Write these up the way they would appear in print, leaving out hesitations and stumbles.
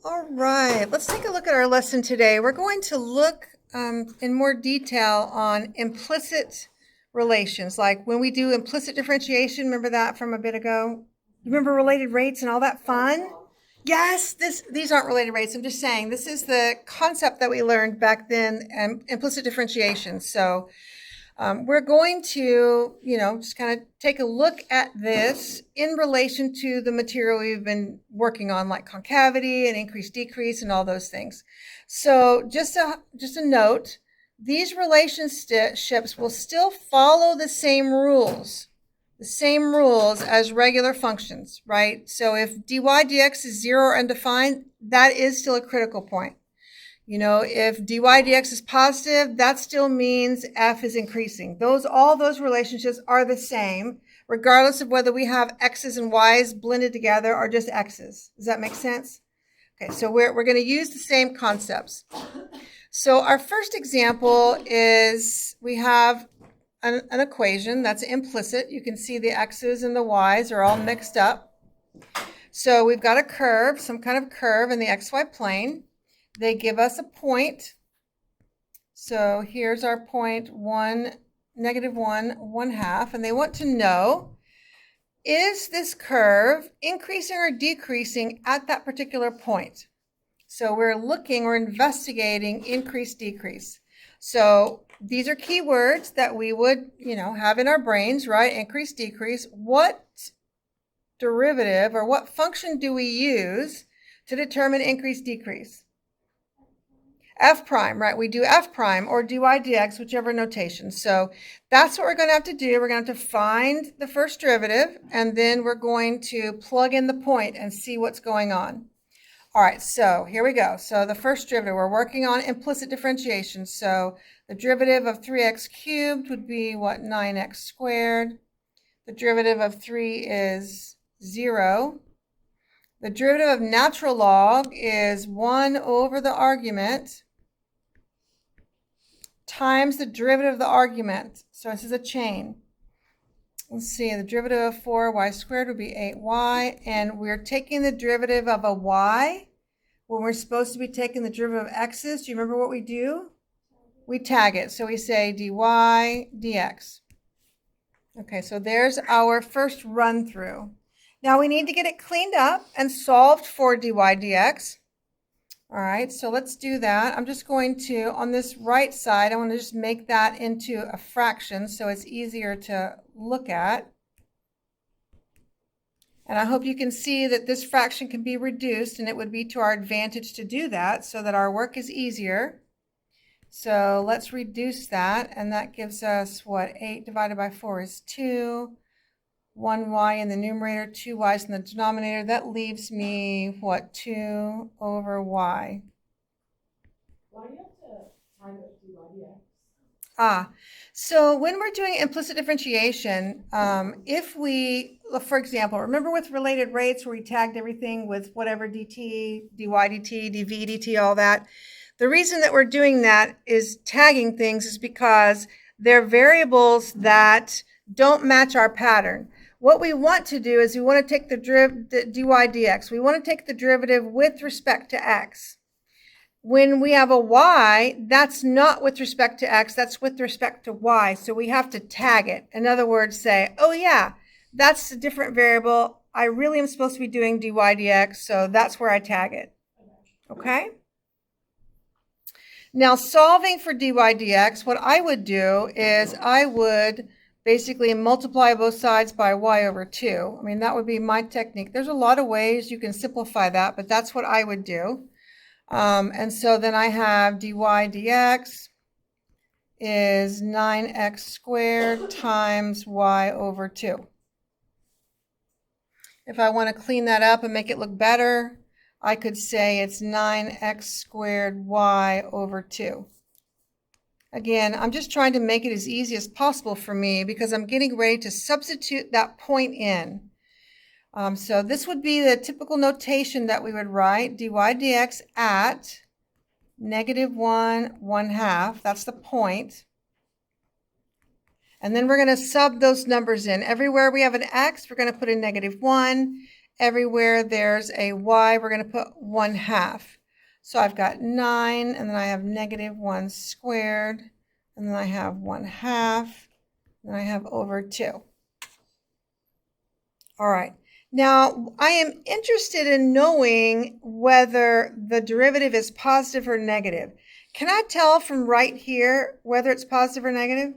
All right, let's take a look at our lesson today. We're going to look in more detail on implicit relations, like when we do implicit differentiation. Remember that from a bit ago? Remember related rates and all that fun? Yes, these aren't related rates. I'm just saying this is the concept that we learned back then, implicit differentiation. So we're going to, just kind of take a look at this in relation to the material we've been working on, like concavity and increase, decrease, and all those things. So just a note, these relationships will still follow the same rules as regular functions, right? So if dy dx is 0 or undefined, that is still a critical point. If dy dx is positive, that still means f is increasing. All those relationships are the same, regardless of whether we have x's and y's blended together or just x's. Does that make sense? Okay, so we're going to use the same concepts. So our first example is we have an equation that's implicit. You can see the x's and the y's are all mixed up. So we've got a curve, some kind of curve in the xy plane. They give us a point. So here's our point 1, -1, 1/2. And they want to know, is this curve increasing or decreasing at that particular point? So we're investigating increase, decrease. So these are keywords that we would, have in our brains, right? Increase, decrease. What derivative or what function do we use to determine increase, decrease? F prime, right? We do F prime or dy dx, whichever notation. So that's what we're going to have to do. We're going to have to find the first derivative, and then we're going to plug in the point and see what's going on. All right, so here we go. So the first derivative, we're working on implicit differentiation. So the derivative of 3x cubed would be what? 9x squared. The derivative of 3 is 0. The derivative of natural log is 1 over the argument times the derivative of the argument. So this is a chain. Let's see, the derivative of 4y squared would be 8y, and we're taking the derivative of a y when we're supposed to be taking the derivative of x's. Do you remember what we do? We tag it. So we say dy dx. Okay, so there's our first run through. Now we need to get it cleaned up and solved for dy dx. All right, so let's do that. I'm just going to, on this right side, I want to just make that into a fraction so it's easier to look at. And I hope you can see that this fraction can be reduced, and it would be to our advantage to do that so that our work is easier. So let's reduce that, and that gives us what? 8 divided by 4 is 2. 1y in the numerator, 2y's in the denominator. That leaves me, what, 2 over y. Why do you have to time it dy dx? So when we're doing implicit differentiation, if we, for example, remember with related rates where we tagged everything with whatever dt, dy dt, dv dt, all that. The reason that we're doing that is tagging things is because they're variables that don't match our pattern. What we want to do is we want to take the dy dx. We want to take the derivative with respect to x. When we have a y, that's not with respect to x, that's with respect to y. So we have to tag it. In other words, say, oh yeah, that's a different variable. I really am supposed to be doing dy dx, so that's where I tag it. Okay? Now, solving for dy dx, what I would do is I would basically multiply both sides by y over 2. I mean, that would be my technique. There's a lot of ways you can simplify that, but that's what I would do. And so then I have dy dx is 9x squared times y over 2. If I want to clean that up and make it look better, I could say it's 9x squared y over 2. Again, I'm just trying to make it as easy as possible for me because I'm getting ready to substitute that point in. So this would be the typical notation that we would write, dy dx at -1, 1/2. That's the point. And then we're going to sub those numbers in. Everywhere we have an x, we're going to put a -1. everywhere there's a y, we're going to put 1/2. So I've got 9, and then I have -1 squared, and then I have 1/2, and I have over 2. All right. Now, I am interested in knowing whether the derivative is positive or negative. Can I tell from right here whether it's positive or negative?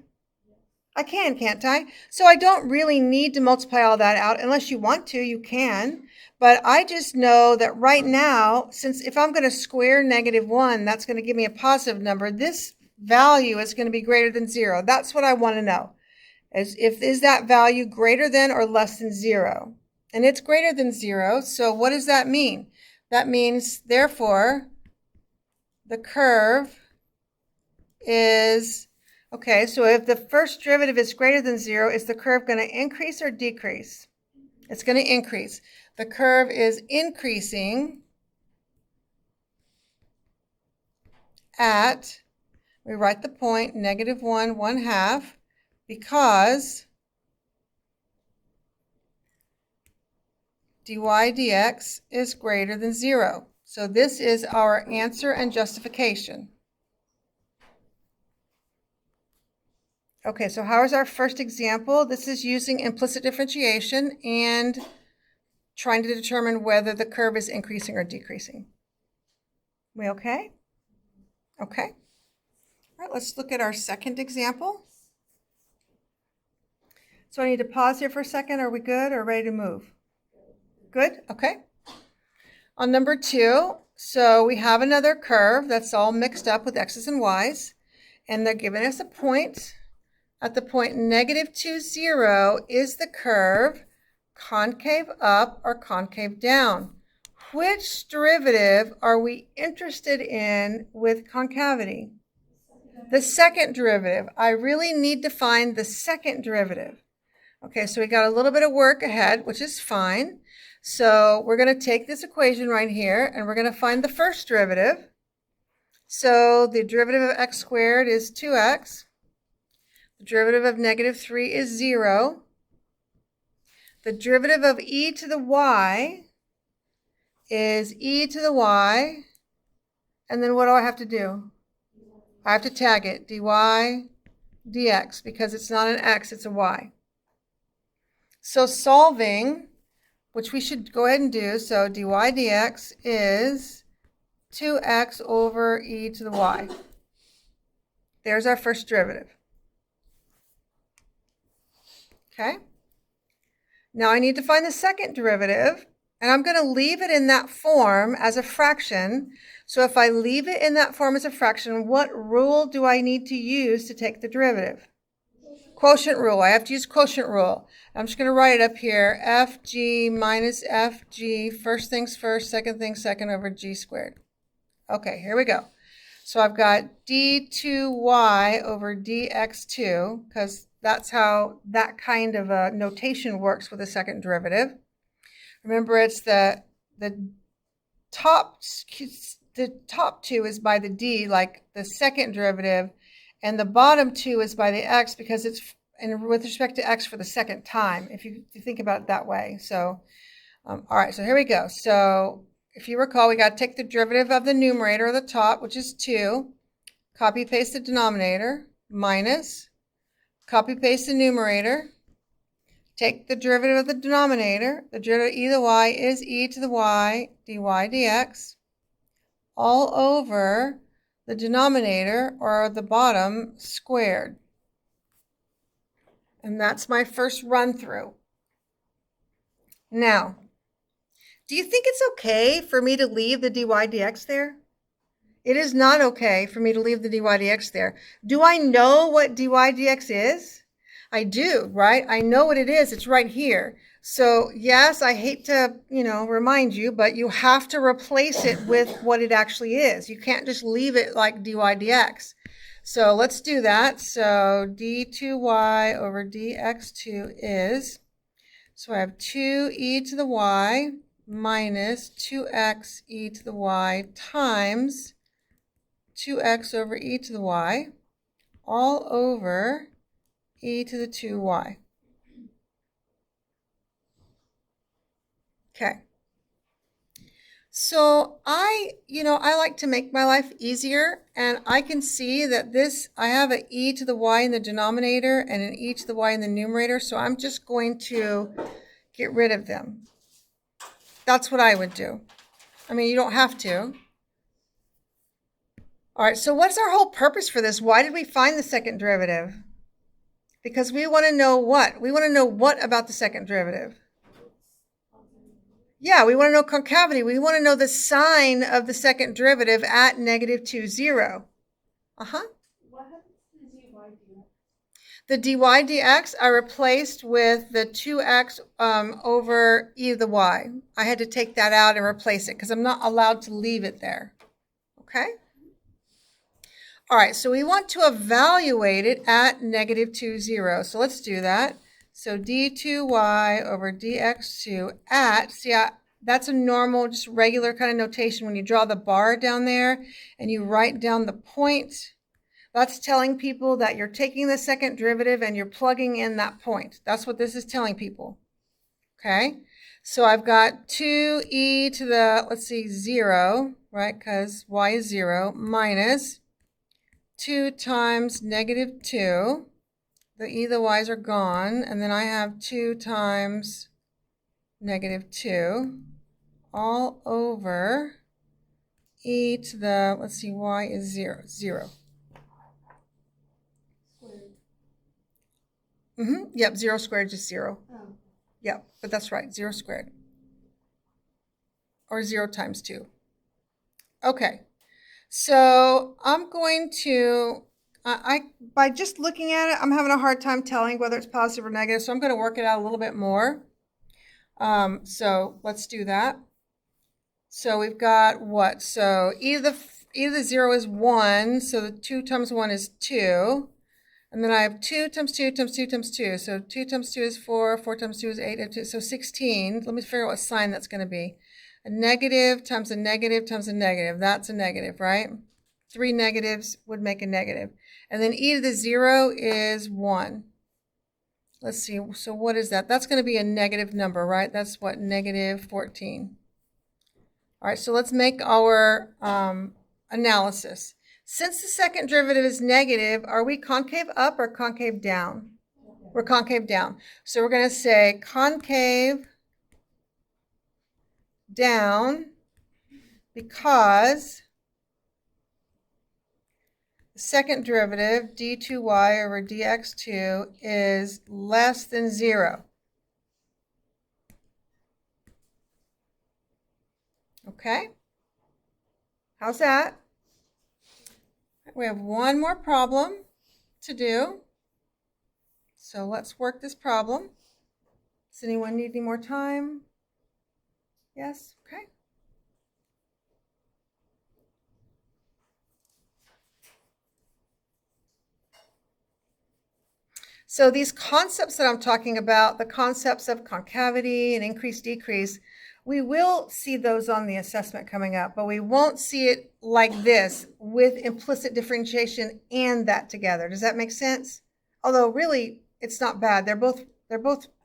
I can, can't I? So I don't really need to multiply all that out. Unless you want to, you can. But I just know that right now, since if I'm going to square -1, that's going to give me a positive number. This value is going to be greater than 0. That's what I want to know. Is that value greater than or less than 0? And it's greater than 0. So what does that mean? That means, therefore, the curve is... Okay, so if the first derivative is greater than 0, is the curve going to increase or decrease? It's going to increase. The curve is increasing at, we write the point, -1, 1/2, because dy dx is greater than 0. So this is our answer and justification. Okay, so how is our first example? This is using implicit differentiation and trying to determine whether the curve is increasing or decreasing. We okay? Okay. All right, let's look at our second example. So I need to pause here for a second. Are we good or ready to move? Good? Okay. On number 2, so we have another curve that's all mixed up with x's and y's, and they're giving us a point. At the point -2, 0 is the curve concave up or concave down. Which derivative are we interested in with concavity? The second derivative. I really need to find the second derivative. Okay, so we got a little bit of work ahead, which is fine. So we're going to take this equation right here, and we're going to find the first derivative. So the derivative of x squared is 2x. The derivative of -3 is 0. The derivative of e to the y is e to the y. And then what do I have to do? I have to tag it, dy dx, because it's not an x, it's a y. So solving, which we should go ahead and do, so dy dx is 2x over e to the y. There's our first derivative. Okay. Now I need to find the second derivative, and I'm going to leave it in that form as a fraction. So if I leave it in that form as a fraction, what rule do I need to use to take the derivative? Quotient rule. I have to use quotient rule. I'm just going to write it up here. fg minus fg, first things first, second things second, over g squared. Okay, here we go. So I've got d2y over dx2, because that's how that kind of a notation works with a second derivative. Remember, it's the top 2 is by the d, like the second derivative, and the bottom 2 is by the x, because it's with respect to x for the second time, if you think about it that way. So, all right, so here we go. So if you recall, we got to take the derivative of the numerator of the top, which is 2, copy paste the denominator, minus, copy paste the numerator, take the derivative of the denominator, the derivative of e to the y is e to the y, dy dx, all over the denominator, or the bottom, squared. And that's my first run through. Now, do you think it's okay for me to leave the dy dx there? It is not okay for me to leave the dy dx there. Do I know what dy dx is? I do, right? I know what it is. It's right here. So yes, I hate to, remind you, but you have to replace it with what it actually is. You can't just leave it like dy dx. So let's do that. So d2y over dx2 is, so I have 2e to the y minus 2x e to the y times 2x over e to the y, all over e to the 2y. Okay. So I like to make my life easier, and I can see that I have an e to the y in the denominator and an e to the y in the numerator, so I'm just going to get rid of them. That's what I would do. I mean, you don't have to. All right, so what's our whole purpose for this? Why did we find the second derivative? Because we want to know what? We want to know what about the second derivative? Yeah, we want to know concavity. We want to know the sign of the second derivative at -2, 0. Uh-huh. What happens to the dy dx? The dy dx I replaced with the 2x over e to the y. I had to take that out and replace it because I'm not allowed to leave it there. Okay? All right, so we want to evaluate it at -2, 0. So let's do that. So d2y over dx2 at, that's a normal, just regular kind of notation when you draw the bar down there and you write down the point. That's telling people that you're taking the second derivative and you're plugging in that point. That's what this is telling people. Okay, so I've got 2e to the, let's see, 0, right, because y is 0, minus 2 times -2. The e, the y's are gone, and then I have 2 times -2 all over e to the, let's see, y is 0. Squared. Yep, 0 squared is just 0. Oh. Yep, but that's right, 0 squared. Or 0 times 2. Okay, so I'm going to, by just looking at it, I'm having a hard time telling whether it's positive or negative, so I'm going to work it out a little bit more. So let's do that. So we've got what? So e to the 0 is 1, so the 2 times 1 is 2. And then I have 2 times 2 times 2 times 2. So 2 times 2 is 4, 4 times 2 is 8, so 16. Let me figure out what sign that's going to be. A negative times a negative times a negative. That's a negative, right? 3 negatives would make a negative. And then e to the 0 is 1. Let's see, so what is that? That's going to be a negative number, right? That's what, -14. All right, so let's make our analysis. Since the second derivative is negative, are we concave up or concave down? We're concave down. So we're going to say concave down because the second derivative, d2y over dx2, is less than 0. Okay? How's that? We have one more problem to do. So let's work this problem. Does anyone need any more time? Yes? Okay. So these concepts that I'm talking about, the concepts of concavity and increase, decrease, we will see those on the assessment coming up, but we won't see it like this with implicit differentiation and that together. Does that make sense? Although really, it's not bad. They're both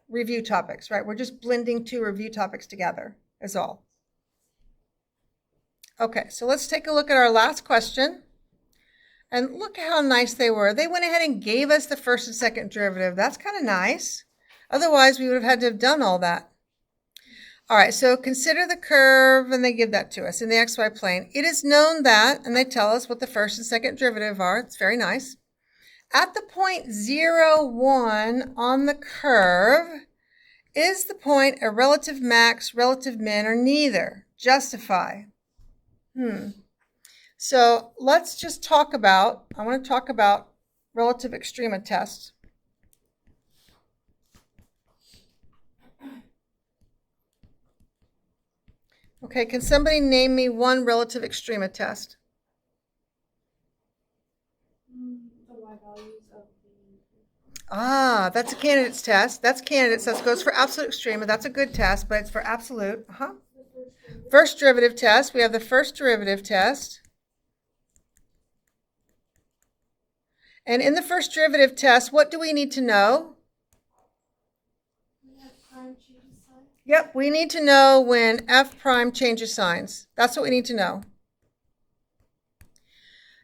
review topics, right? We're just blending 2 review topics together, is all. Okay, so let's take a look at our last question. And look how nice they were. They went ahead and gave us the first and second derivative. That's kind of nice. Otherwise, we would have had to have done all that. All right, so consider the curve, and they give that to us in the xy plane. It is known that, and they tell us what the first and second derivative are. It's very nice. At the point 0, 1 on the curve, is the point a relative max, relative min, or neither? Justify. So let's just talk about, I want to talk about relative extrema tests. Okay, can somebody name me one relative extrema test? The y values of the. Ah, that's a candidate's test. That's candidates. That goes for absolute extrema. That's a good test, but it's for absolute. First derivative test. We have the first derivative test. And in the first derivative test, what do we need to know? We have prime changes sign. Yep, we need to know when f prime changes signs. That's what we need to know.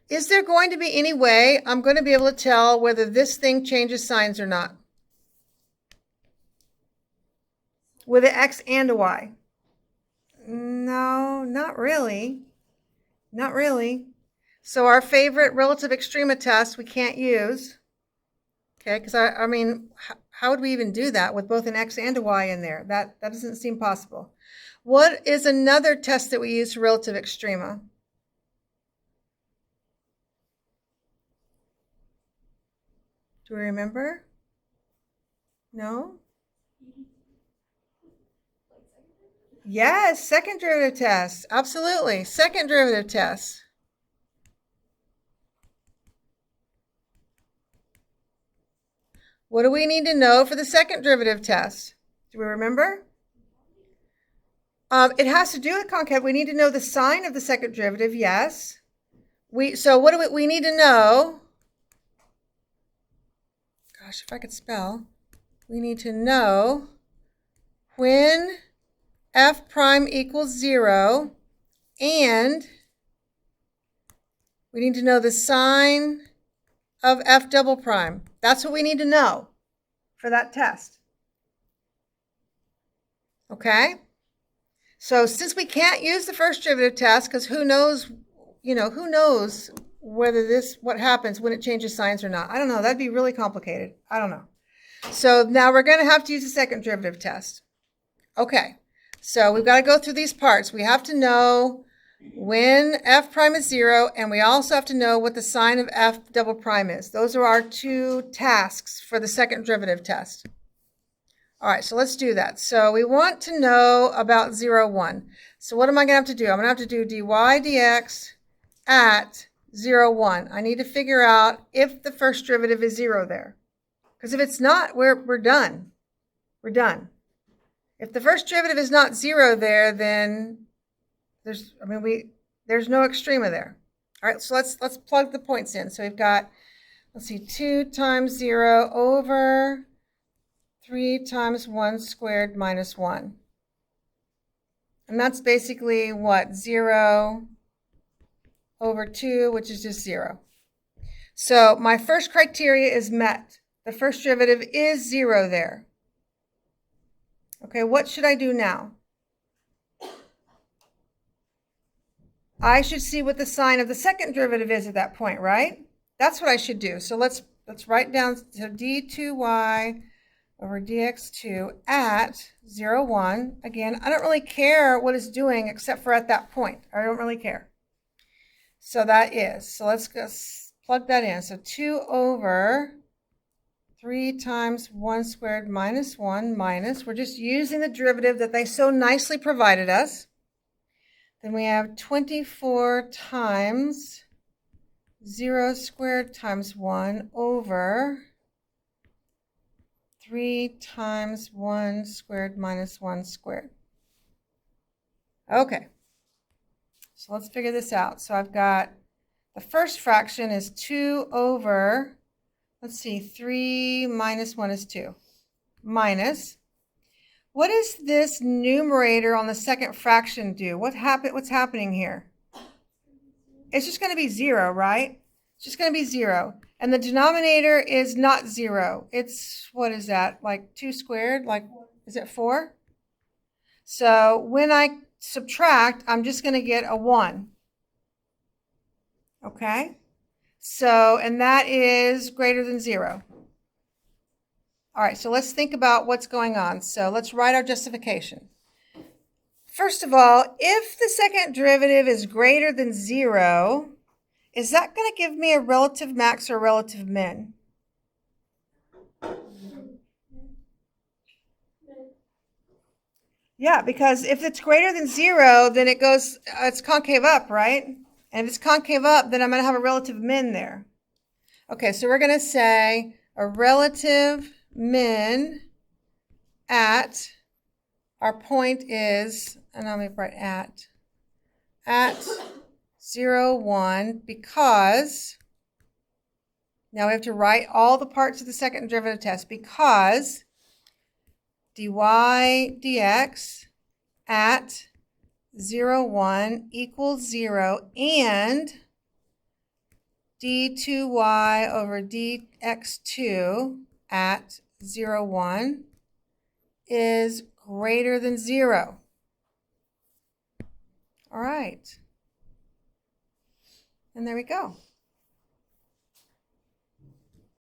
Is there going to be any way I'm going to be able to tell whether this thing changes signs or not? With an x and a y? No, not really. Not really. So our favorite relative extrema test we can't use. Okay, because I mean, how would we even do that with both an x and a y in there? That doesn't seem possible. What is another test that we use for relative extrema? Do we remember? No? Yes, second derivative test. Absolutely. Second derivative test. What do we need to know for the second derivative test? Do we remember? It has to do with concave. We need to know the sign of the second derivative, yes. So what do we need to know? Gosh, if I could spell. We need to know when f prime equals 0, and we need to know the sign of f double prime. That's what we need to know for that test. Okay? So since we can't use the first derivative test, because who knows what happens when it changes signs or not. I don't know. That'd be really complicated. I don't know. So now we're going to have to use the second derivative test. Okay. So we've got to go through these parts. We have to know when f prime is 0, and we also have to know what the sign of f double prime is. Those are our two tasks for the second derivative test. All right, so let's do that. So we want to know about 0, 1. So what am I going to have to do? I'm going to have to do dy dx at 0, 1. I need to figure out if the first derivative is 0 there. Because if it's not, we're done. We're done. If the first derivative is not 0 there, then there's no extrema there. All right, so let's plug the points in. So we've got, let's see, 2 times 0 over 3 times 1 squared minus 1. And that's basically what? 0 over 2, which is just 0. So my first criteria is met. The first derivative is 0 there. Okay, what should I do now? I should see what the sign of the second derivative is at that point, right? That's what I should do. So let's write down, so d2y over dx2 at 0, 1. Again, I don't really care what it's doing except for at that point. I don't really care. So that is, so let's go plug that in. So 2 over 3 times 1 squared minus 1 minus, we're just using the derivative that they so nicely provided us. Then we have 24 times 0 squared times 1 over 3 times 1 squared minus 1 squared. Okay, so let's figure this out. So I've got the first fraction is 2 over, let's see, 3 minus 1 is 2. Minus, what does this numerator on the second fraction do? What's happening here? It's just going to be 0, right? It's just going to be 0. And the denominator is not 0. It's, what is that, like 2 squared? Like, is it 4? So when I subtract, I'm just going to get a 1. Okay? So, and that is greater than 0. All right, so let's think about what's going on. So let's write our justification. First of all, if the second derivative is greater than 0, is that going to give me a relative max or relative min? Yeah, because if it's greater than 0, then it's concave up, right? And if it's concave up, then I'm going to have a relative min there. Okay, so we're going to say a relative min at, our point is, and let me write at 0, 1, because, now we have to write all the parts of the second derivative test, because dy dx at 0, 1 equals 0, and d2y over dx2 at 0, 1 is greater than 0. All right. And there we go.